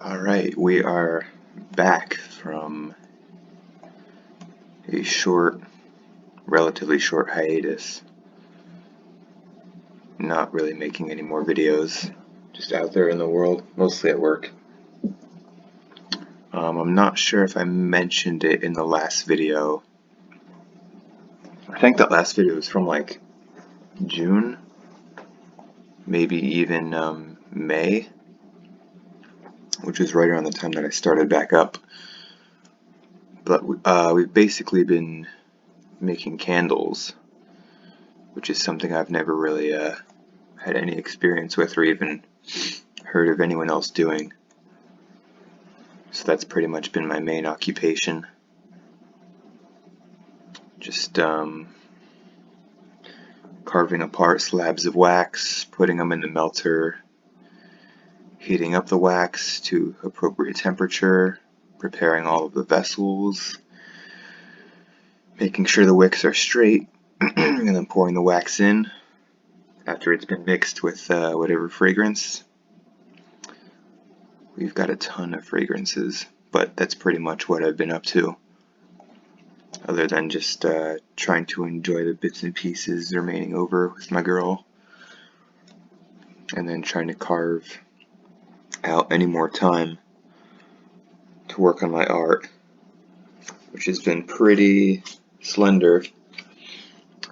Alright, we are back from a relatively short hiatus. Not really making any more videos, just out there in the world, mostly at work. I'm not sure if I mentioned it in the last video. I think that last video was from like June, maybe even May, which was right around the time that I started back up. But we've basically been making candles, which is something I've never really had any experience with or even heard of anyone else doing. So that's pretty much been my main occupation. Just carving apart slabs of wax, putting them in the melter, heating up the wax to appropriate temperature, preparing all of the vessels, making sure the wicks are straight, and then pouring the wax in after it's been mixed with whatever fragrance. We've got a ton of fragrances, but that's pretty much what I've been up to, other than just trying to enjoy the bits and pieces remaining over with my girl, and then trying to carve out any more time to work on my art, which has been pretty slender.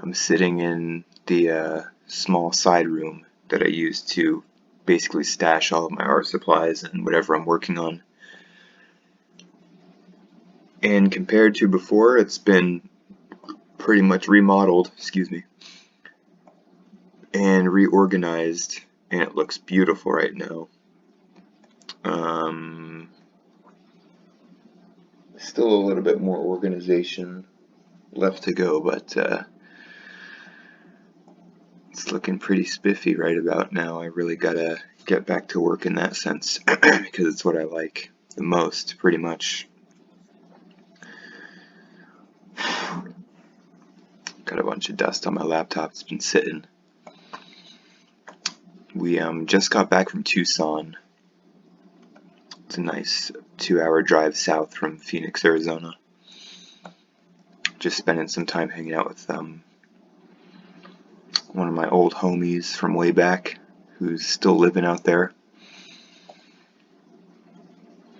I'm sitting in the small side room that I use to basically stash all of my art supplies and whatever I'm working on. And compared to before, it's been pretty much remodeled, and reorganized, and it looks beautiful right now. Still a little bit more organization left to go, but it's looking pretty spiffy right about now. I really gotta get back to work in that sense because it's what I like the most, pretty much. Got a bunch of dust on my laptop. It's been sitting. We just got back from Tucson. It's a nice 2-hour drive south from Phoenix, Arizona. Just spending some time hanging out with one of my old homies from way back who's still living out there.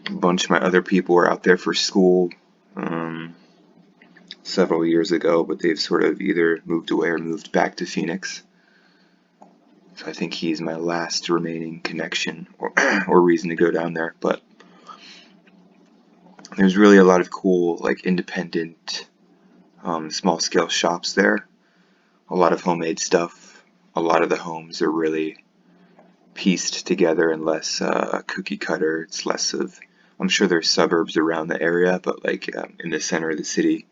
A bunch of my other people were out there for school several years ago, but they've sort of either moved away or moved back to Phoenix. So I think he's my last remaining connection or reason to go down there. But there's really a lot of cool, like, independent, small-scale shops there. A lot of homemade stuff. A lot of the homes are really pieced together and less cookie cutter. It's less of, I'm sure there's suburbs around the area, but like in the center of the city,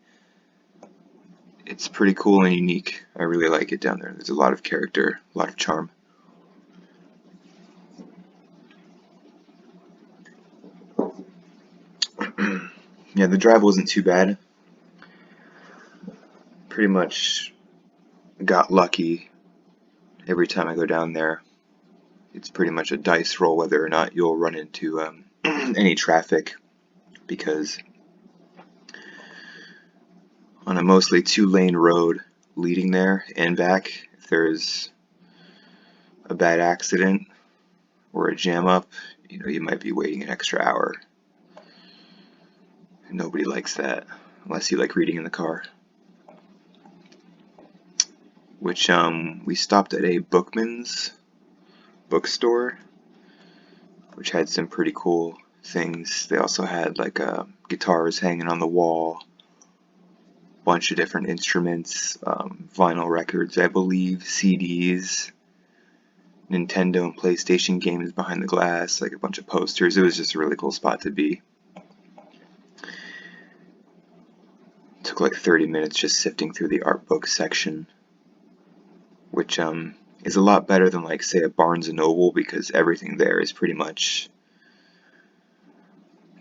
it's pretty cool and unique. I really like it down there. There's a lot of character, a lot of charm. Yeah, the drive wasn't too bad. Pretty much got lucky every time I go down there. It's pretty much a dice roll whether or not you'll run into any traffic, because on a mostly 2-lane road leading there and back, if there's a bad accident or a jam up, you might be waiting an extra hour. Nobody likes that, unless you like reading in the car. Which, we stopped at a Bookman's bookstore, which had some pretty cool things. They also had like guitars hanging on the wall, bunch of different instruments, vinyl records, I believe, CDs, Nintendo and PlayStation games behind the glass, like a bunch of posters. It was just a really cool spot to be. Took like 30 minutes just sifting through the art book section, which is a lot better than, like, say, a Barnes & Noble, because everything there is pretty much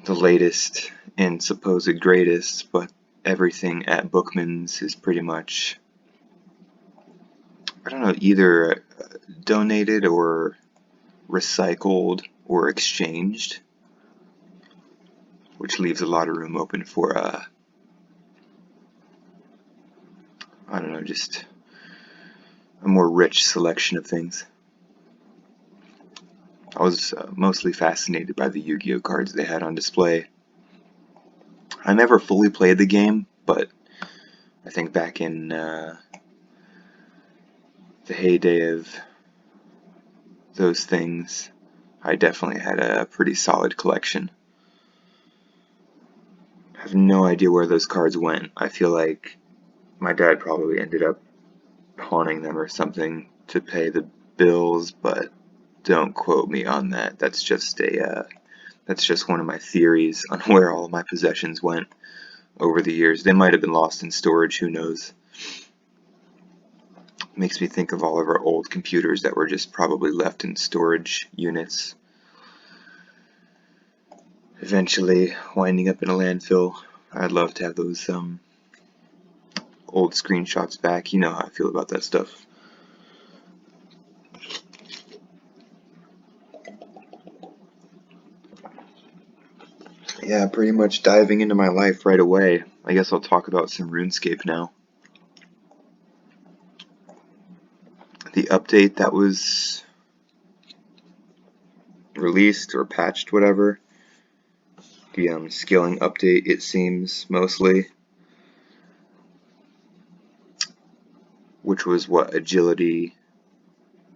the latest and supposed greatest, but everything at Bookman's is pretty much, I don't know, either donated or recycled or exchanged. which leaves a lot of room open for, I don't know, just a more rich selection of things. I was mostly fascinated by the Yu-Gi-Oh cards they had on display. I never fully played the game, but I think back in the heyday of those things, I definitely had a pretty solid collection. I have no idea where those cards went. I feel like my dad probably ended up pawning them or something to pay the bills, but don't quote me on that. That's just one of my theories on where all of my possessions went over the years. They might have been lost in storage, who knows. Makes me think of all of our old computers that were just probably left in storage units, eventually winding up in a landfill. I'd love to have those old screenshots back. You know how I feel about that stuff. Yeah, pretty much diving into my life right away. I guess I'll talk about some RuneScape now. The update that was released or patched, whatever, the scaling update, it seems, mostly, which was what, agility,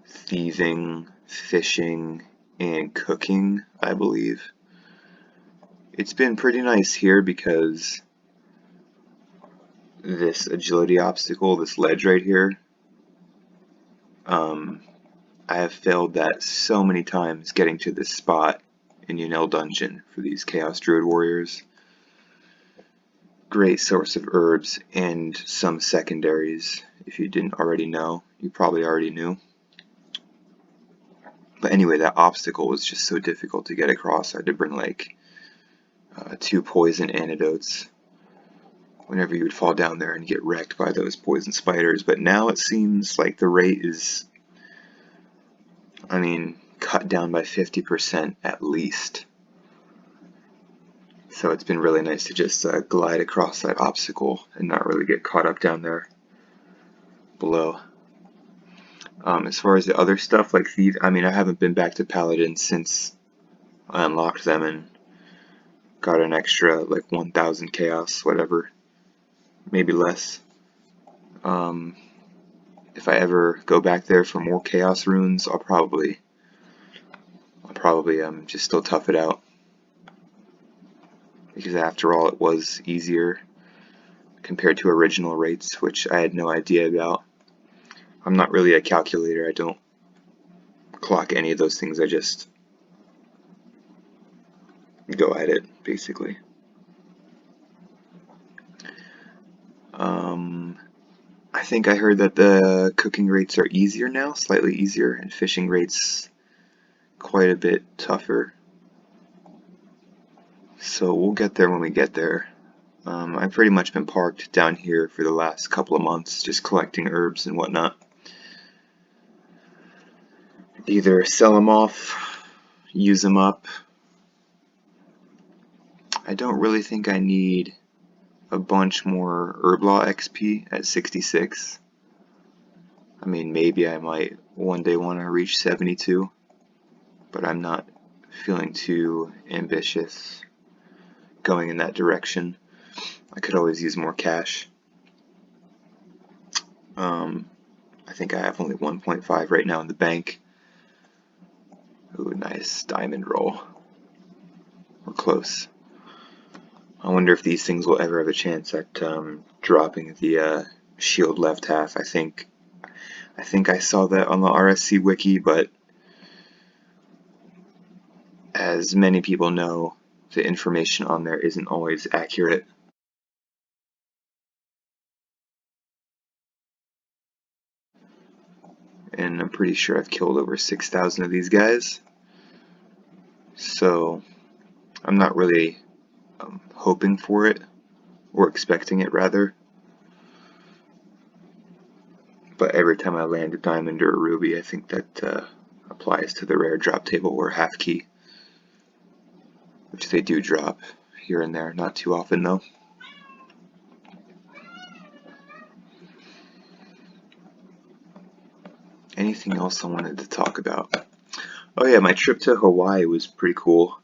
thieving, fishing, and cooking, I believe. It's been pretty nice here because this agility obstacle, this ledge right here, I have failed that so many times getting to this spot in Yunel Dungeon for these Chaos Druid Warriors. Great source of herbs and some secondaries. If you didn't already know, you probably already knew. But anyway, that obstacle was just so difficult to get across. I had to bring like 2 poison antidotes whenever you would fall down there and get wrecked by those poison spiders. But now it seems like the rate is, I mean, cut down by 50% at least. So it's been really nice to just glide across that obstacle and not really get caught up down there below. As far as the other stuff, like thieves, I mean, I haven't been back to Paladin since I unlocked them and got an extra like 1,000 chaos, whatever, maybe less. If I ever go back there for more chaos runes, I'll probably just still tough it out, because after all, it was easier compared to original rates, which I had no idea about. I'm not really a calculator. I don't clock any of those things. I just go at it, basically. I think I heard that the cooking rates are easier now, slightly easier, and fishing rates quite a bit tougher. So we'll get there when we get there. I've pretty much been parked down here for the last couple of months, just collecting herbs and whatnot. Either sell them off, use them up. I don't really think I need a bunch more herb law XP at 66. I mean, maybe I might one day want to reach 72, but I'm not feeling too ambitious going in that direction. I could always use more cash. I think I have only 1.5 right now in the bank. Ooh, nice diamond roll. We're close. I wonder if these things will ever have a chance at dropping the shield left half. I think I saw that on the RSC wiki, but as many people know, the information on there isn't always accurate. And I'm pretty sure I've killed over 6,000 of these guys. So I'm not really hoping for it, or expecting it rather. But every time I land a diamond or a ruby, I think that applies to the rare drop table or half key, which they do drop here and there, not too often though. Anything else I wanted to talk about? Oh yeah, my trip to Hawaii was pretty cool.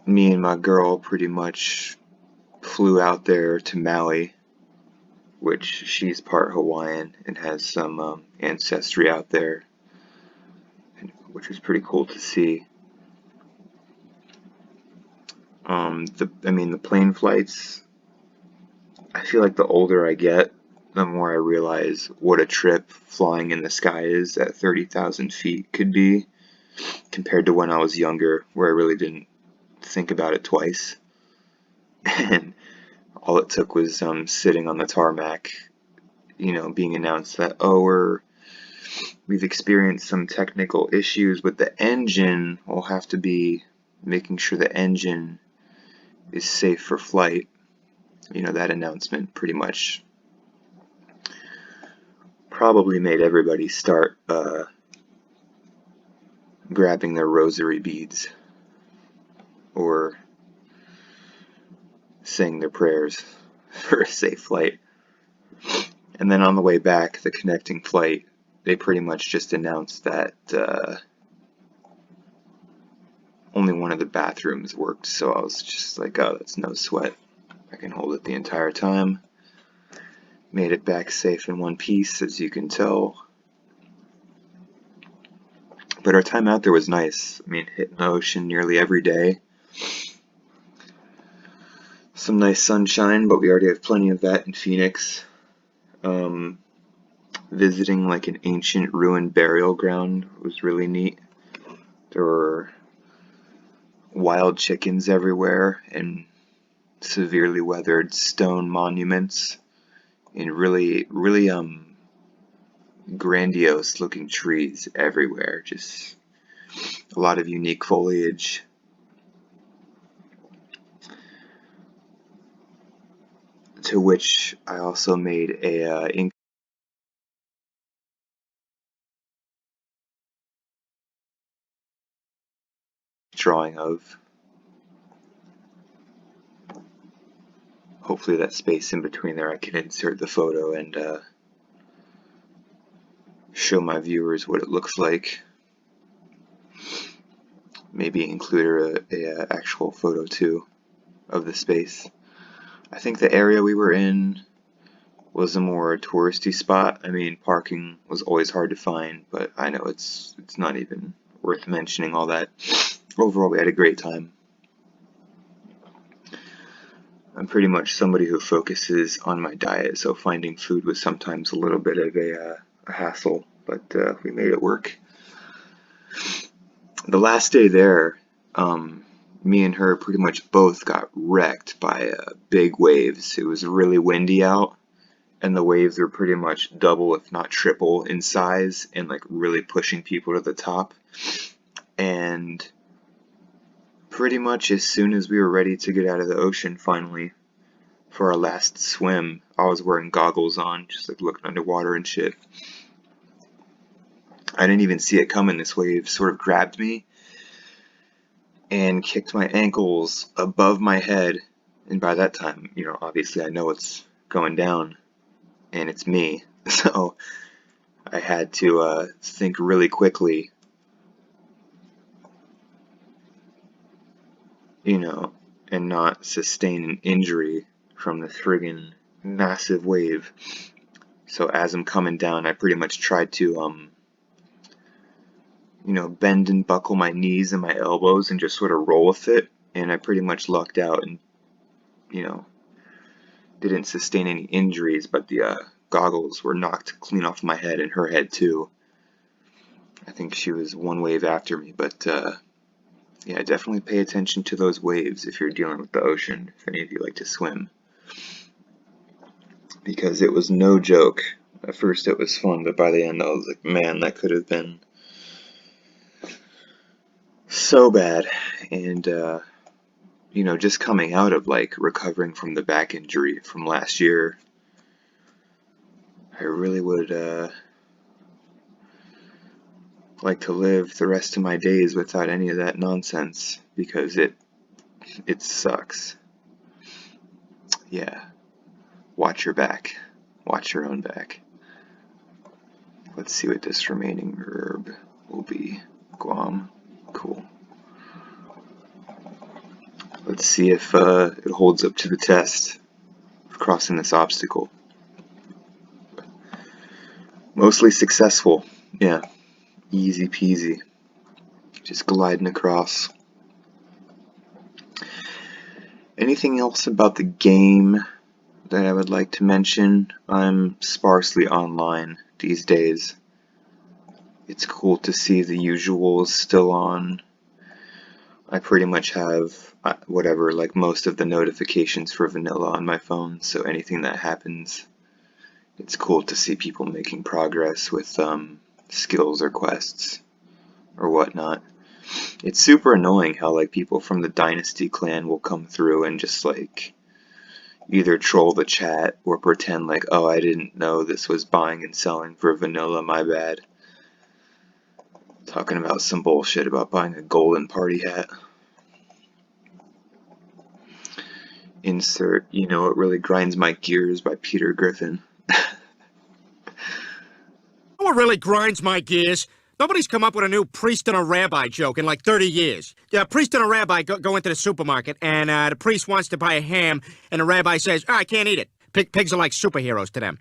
Me and my girl pretty much flew out there to Maui, which she's part Hawaiian and has some ancestry out there, which was pretty cool to see. The plane flights, I feel like the older I get, the more I realize what a trip flying in the sky is at 30,000 feet could be, compared to when I was younger, where I really didn't think about it twice. And all it took was sitting on the tarmac, being announced that, oh, we've experienced some technical issues with the engine. We'll have to be making sure the engine is safe for flight. That announcement pretty much probably made everybody start grabbing their rosary beads or saying their prayers for a safe flight. And then on the way back, the connecting flight, they pretty much just announced that only one of the bathrooms worked, so I was just like, oh, that's no sweat. I can hold it the entire time. Made it back safe in one piece, as you can tell. But our time out there was nice. Hitting the ocean nearly every day. Some nice sunshine, but we already have plenty of that in Phoenix. Visiting like an ancient ruined burial ground was really neat. There were wild chickens everywhere and severely weathered stone monuments and really grandiose looking trees everywhere. Just a lot of unique foliage. To which I also made a ink drawing of. Hopefully that space in between there I can insert the photo and show my viewers what it looks like. Maybe include a actual photo too of the space. I think the area we were in was a more touristy spot. Parking was always hard to find, but I know it's not even worth mentioning all that. Overall, we had a great time. I'm pretty much somebody who focuses on my diet, so finding food was sometimes a little bit of a hassle, but we made it work. The last day there, me and her pretty much both got wrecked by big waves. It was really windy out, and the waves were pretty much double, if not triple, in size, and like really pushing people to the top. And pretty much as soon as we were ready to get out of the ocean finally for our last swim, I was wearing goggles on, just like looking underwater and shit. I didn't even see it coming. This wave sort of grabbed me and kicked my ankles above my head, and by that time, obviously I know it's going down and it's me, so I had to think really quickly, and not sustain an injury from the friggin' massive wave. So as I'm coming down, I pretty much tried to bend and buckle my knees and my elbows and just sort of roll with it, and I pretty much lucked out and didn't sustain any injuries, but the goggles were knocked clean off my head and her head too. I think she was one wave after me, but yeah, definitely pay attention to those waves if you're dealing with the ocean, if any of you like to swim, because it was no joke. At first it was fun, but by the end I was like, man, that could have been so bad. And just coming out of like recovering from the back injury from last year, I really would like to live the rest of my days without any of that nonsense, because it sucks. Yeah, watch your back. Watch your own back. Let's see what this remaining verb will be. Guam. Cool. Let's see if it holds up to the test of crossing this obstacle. Mostly successful. Yeah. Easy peasy. Just gliding across. Anything else about the game that I would like to mention? I'm sparsely online these days. It's cool to see the usuals still on. I pretty much have whatever, like most of the notifications for vanilla on my phone, so anything that happens, it's cool to see people making progress with skills or quests or whatnot. It's super annoying how like people from the Dynasty clan will come through and just like either troll the chat or pretend like, oh, I didn't know this was buying and selling for vanilla, my bad. Talking about some bullshit about buying a golden party hat. Insert, you know, it really grinds my gears by Peter Griffin. What really grinds my gears? Nobody's come up with a new priest and a rabbi joke in like 30 years. Yeah, a priest and a rabbi go into the supermarket, and the priest wants to buy a ham, and the rabbi says, I can't eat it. Pigs are like superheroes to them.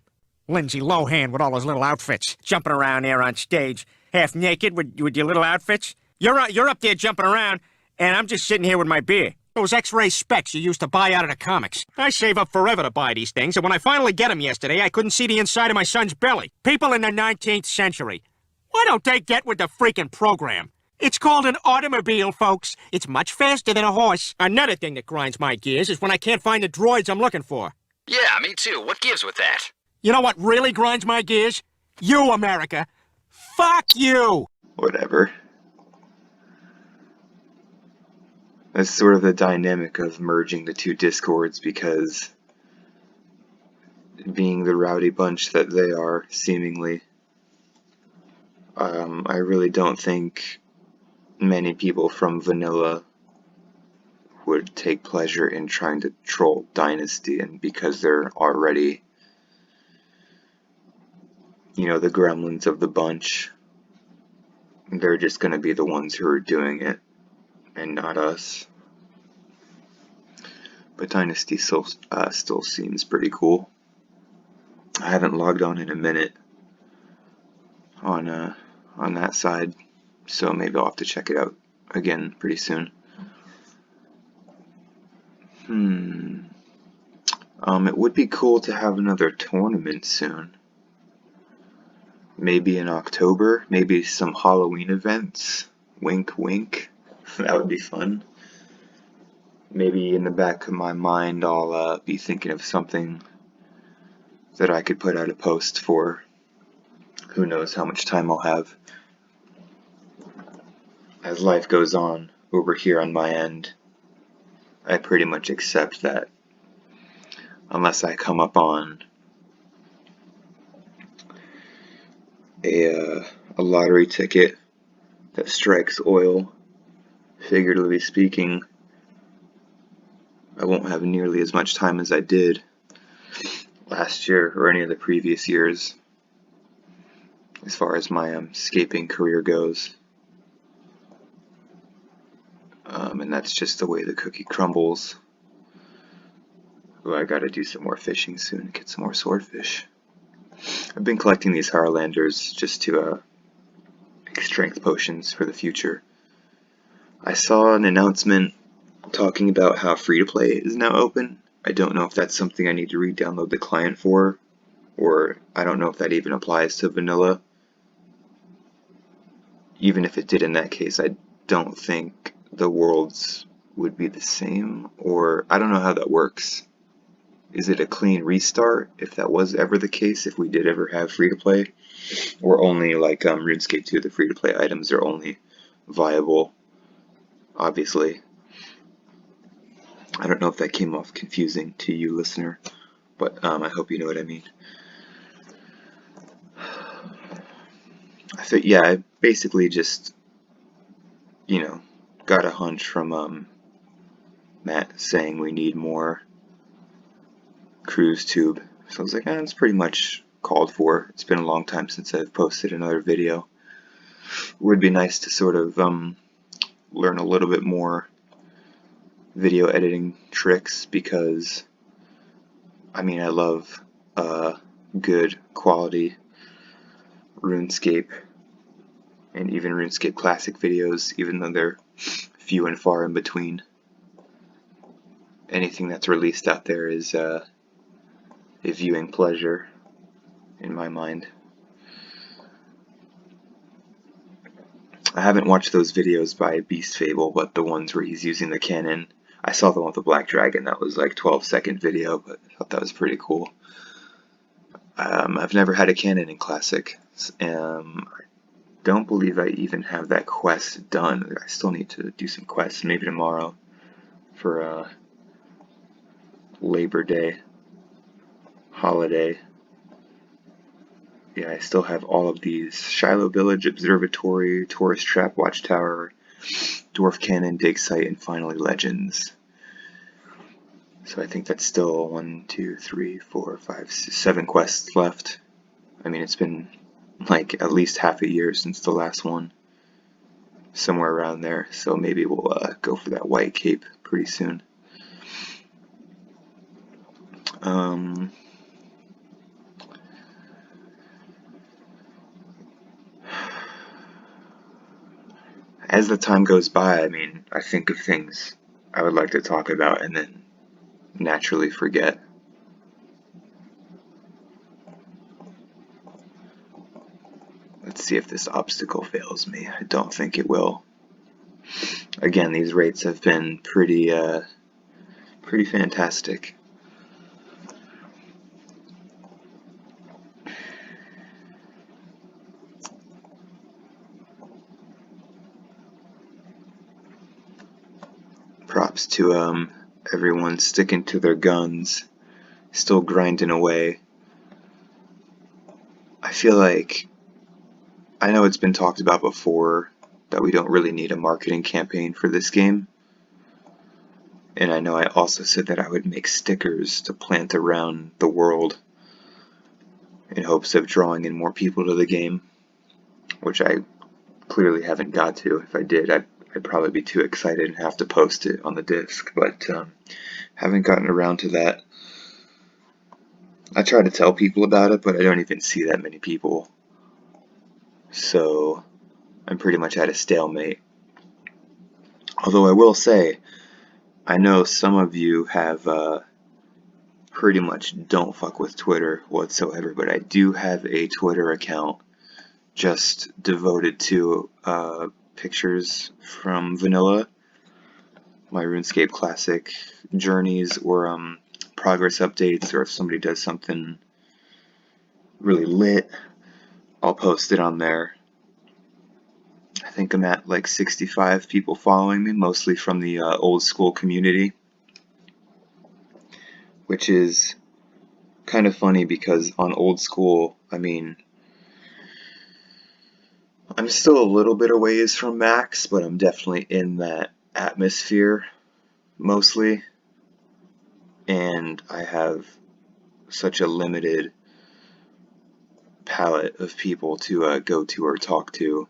Lindsay Lohan with all those little outfits, jumping around there on stage, half naked with your little outfits. You're up there jumping around, and I'm just sitting here with my beer. Those X-ray specs you used to buy out of the comics. I save up forever to buy these things, and when I finally get them yesterday, I couldn't see the inside of my son's belly. People in the 19th century. Why don't they get with the freaking program? It's called an automobile, folks. It's much faster than a horse. Another thing that grinds my gears is when I can't find the droids I'm looking for. Yeah, me too. What gives with that? You know what really grinds my gears? You, America. Fuck you! Whatever. That's sort of the dynamic of merging the two discords, because being the rowdy bunch that they are, seemingly, I really don't think many people from vanilla would take pleasure in trying to troll Dynasty, and because they're already, you know, the gremlins of the bunch, they're just going to be the ones who are doing it and not us. But Dynasty still seems pretty cool. I haven't logged on in a minute on that side, so maybe I'll have to check it out again pretty soon. It would be cool to have another tournament soon. Maybe in October, maybe some Halloween events. Wink, wink. That would be fun. Maybe in the back of my mind, I'll be thinking of something that I could put out a post for. Who knows how much time I'll have. As life goes on over here on my end, I pretty much accept that unless I come up on a lottery ticket that strikes oil, figuratively speaking, I won't have nearly as much time as I did last year or any of the previous years as far as my escaping career goes. And that's just the way the cookie crumbles. Ooh, I gotta do some more fishing soon, get some more swordfish. I've been collecting these Harlanders just to make strength potions for the future. I saw an announcement talking about how free-to-play is now open. I don't know if that's something I need to re-download the client for, or I don't know if that even applies to vanilla. Even if it did in that case, I don't think the worlds would be the same, or I don't know how that works. Is it a clean restart if that was ever the case, if we did ever have free-to-play? Or only like RuneScape 2, the free-to-play items are only viable, obviously. I don't know if that came off confusing to you, listener, but I hope you know what I mean. yeah, I basically just, you know, got a hunch from Matt saying we need more CruzeTube. So I was like, it's pretty much called for. It's been a long time since I've posted another video. It would be nice to sort of learn a little bit more video editing tricks because, I mean, I love good quality RuneScape and even RuneScape Classic videos, even though they're few and far in between. Anything that's released out there is a viewing pleasure in my mind. I haven't watched those videos by Beast Fable, but the ones where he's using the cannon. I saw the one with the Black Dragon, that was like 12-second video, but I thought that was pretty cool. I've never had a cannon in Classic. I don't believe I even have that quest done. I still need to do some quests, maybe tomorrow for Labor Day holiday. Yeah, I still have all of these: Shiloh Village, Observatory, Tourist Trap, Watchtower, Dwarf Cannon, Dig Site, and finally Legends. So I think that's still 1, 2, 3, 4, 5, 6, 7 quests left. I mean, it's been like at least half a year since the last one. Somewhere around there. So maybe we'll go for that white cape pretty soon. As the time goes by, I mean, I think of things I would like to talk about and then naturally forget. Let's see if this obstacle fails me. I don't think it will. Again, these rates have been pretty fantastic. Props to everyone sticking to their guns, still grinding away. I feel like, I know it's been talked about before that we don't really need a marketing campaign for this game. And I know I also said that I would make stickers to plant around the world in hopes of drawing in more people to the game, which I clearly haven't got to. If I did, I'd probably be too excited and have to post it on the disc, but haven't gotten around to that. I try to tell people about it, but I don't even see that many people. So I'm pretty much at a stalemate. Although I will say, I know some of you have pretty much don't fuck with Twitter whatsoever, but I do have a Twitter account just devoted to pictures from vanilla, my RuneScape Classic journeys, or progress updates, or if somebody does something really lit, I'll post it on there. I think I'm at like 65 people following me, mostly from the old school community, which is kind of funny because on old school, I mean, I'm still a little bit a ways from max, but I'm definitely in that atmosphere mostly, and I have such a limited palette of people to go to or talk to.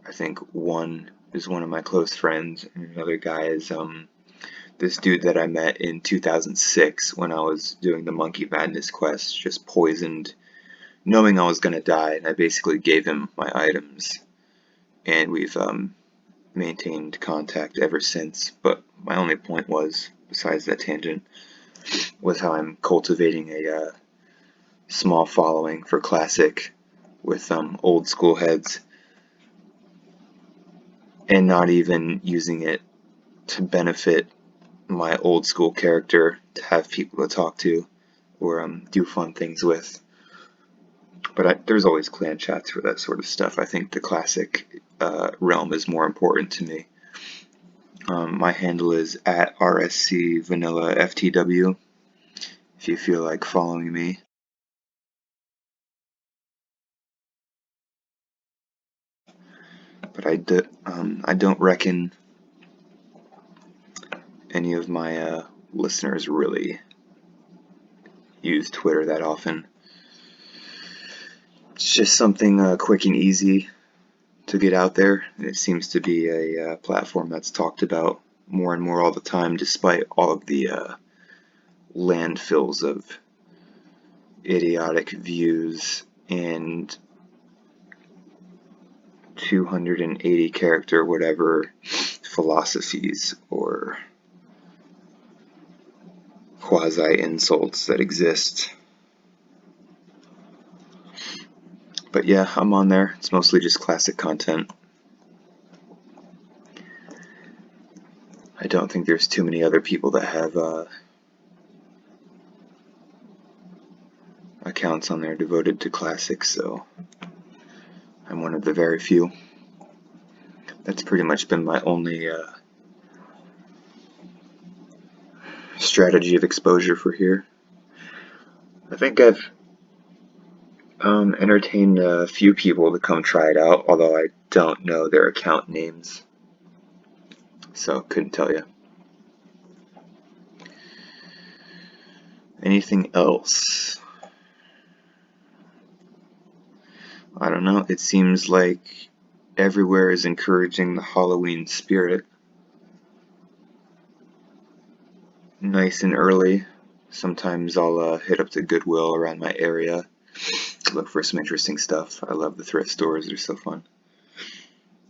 I think one is one of my close friends, and another guy is this dude that I met in 2006 when I was doing the Monkey Madness quest, just poisoned, knowing I was gonna die, and I basically gave him my items, and we've maintained contact ever since. But my only point was, besides that tangent, was how I'm cultivating a small following for Classic with old school heads, and not even using it to benefit my old school character to have people to talk to or do fun things with. But there's always clan chats for that sort of stuff. I think the Classic realm is more important to me. My handle is at RSC Vanilla FTW if you feel like following me. but I don't reckon any of my listeners really use Twitter that often. It's just something quick and easy to get out there, and it seems to be a platform that's talked about more and more all the time, despite all of the landfills of idiotic views and 280 character whatever philosophies or quasi insults that exist. But yeah, I'm on there. It's mostly just classic content. I don't think there's too many other people that have accounts on there devoted to classics, so I'm one of the very few. That's pretty much been my only strategy of exposure for here. I think I've entertained a few people to come try it out, although I don't know their account names, so couldn't tell you. Anything else? I don't know. It seems like everywhere is encouraging the Halloween spirit. Nice and early. Sometimes I'll hit up the Goodwill around my area, look for some interesting stuff. I love the thrift stores. They're so fun.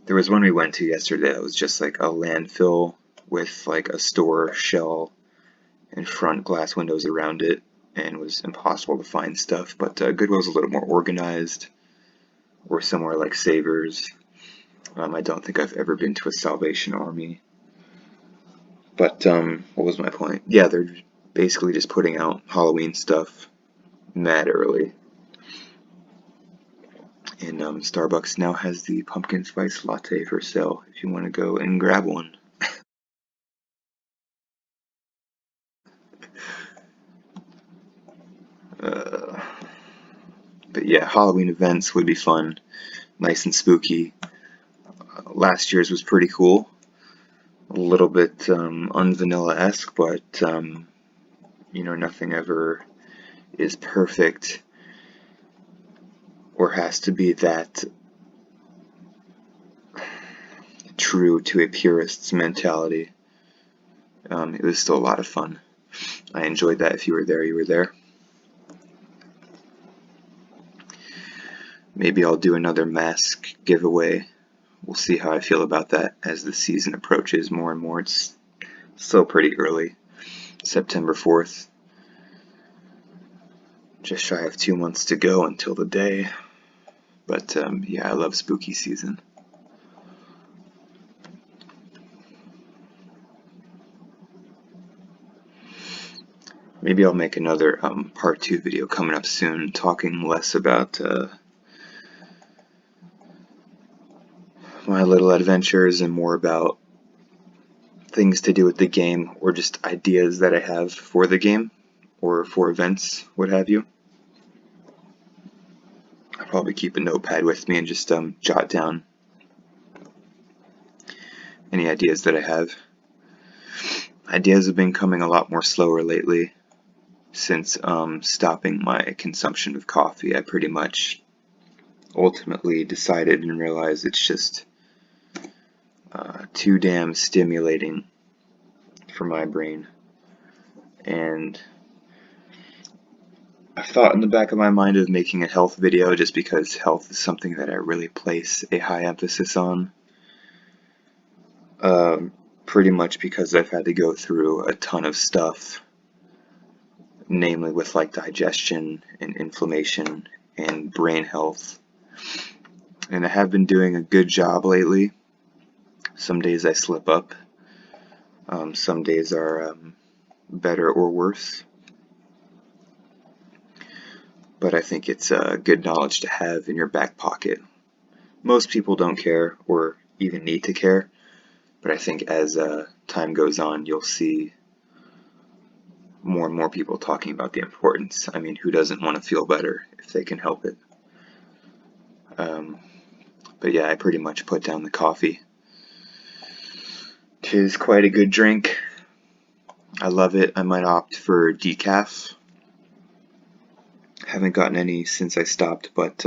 There was one we went to yesterday that was just like a landfill with like a store shell and front glass windows around it, and it was impossible to find stuff. But Goodwill's a little more organized, or somewhere like Savers. I don't think I've ever been to a Salvation Army. But what was my point? Yeah, they're basically just putting out Halloween stuff mad early. And Starbucks now has the pumpkin spice latte for sale if you want to go and grab one. But yeah, Halloween events would be fun, nice and spooky. Last year's was pretty cool, a little bit unvanilla-esque, but you know, nothing ever is perfect or has to be that true to a purist's mentality. It was still a lot of fun. I enjoyed that. If you were there, you were there. Maybe I'll do another mask giveaway. We'll see how I feel about that as the season approaches more and more. It's still pretty early. September 4th. Just shy of 2 months to go until the day. But yeah, I love spooky season. Maybe I'll make another part 2 video coming up soon, talking less about my little adventures and more about things to do with the game, or just ideas that I have for the game or for events, what have you. I'll probably keep a notepad with me and just jot down any ideas that I have. Ideas have been coming a lot more slower lately since stopping my consumption of coffee. I pretty much ultimately decided and realized it's just too damn stimulating for my brain. And I thought in the back of my mind of making a health video, just because health is something that I really place a high emphasis on. Pretty much because I've had to go through a ton of stuff, namely with like digestion and inflammation and brain health. And I have been doing a good job lately. Some days I slip up. Some days are better or worse. But I think it's good knowledge to have in your back pocket. Most people don't care or even need to care, but I think as time goes on, you'll see more and more people talking about the importance. I mean, who doesn't want to feel better if they can help it? But yeah, I pretty much put down the coffee. 'Tis quite a good drink. I love it. I might opt for decaf. Haven't gotten any since I stopped, but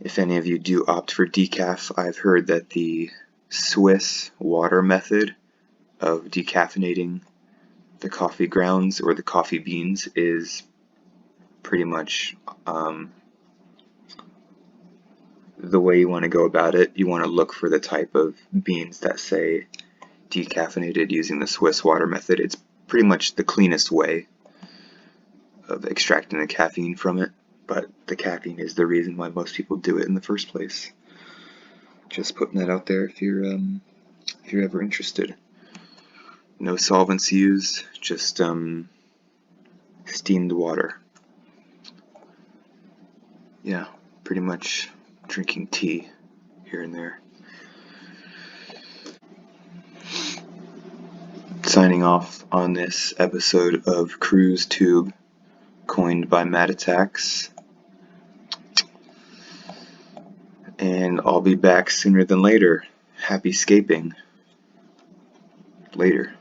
if any of you do opt for decaf, I've heard that the Swiss water method of decaffeinating the coffee grounds or the coffee beans is pretty much the way you want to go about it. You want to look for the type of beans that say decaffeinated using the Swiss water method. It's pretty much the cleanest way of extracting the caffeine from it, but the caffeine is the reason why most people do it in the first place. Just putting that out there if you're ever interested. No solvents used, just steamed water. Yeah, pretty much drinking tea here and there. Signing off on this episode of CruzeTube, coined by Matt Attacks. And I'll be back sooner than later. Happy scaping. Later.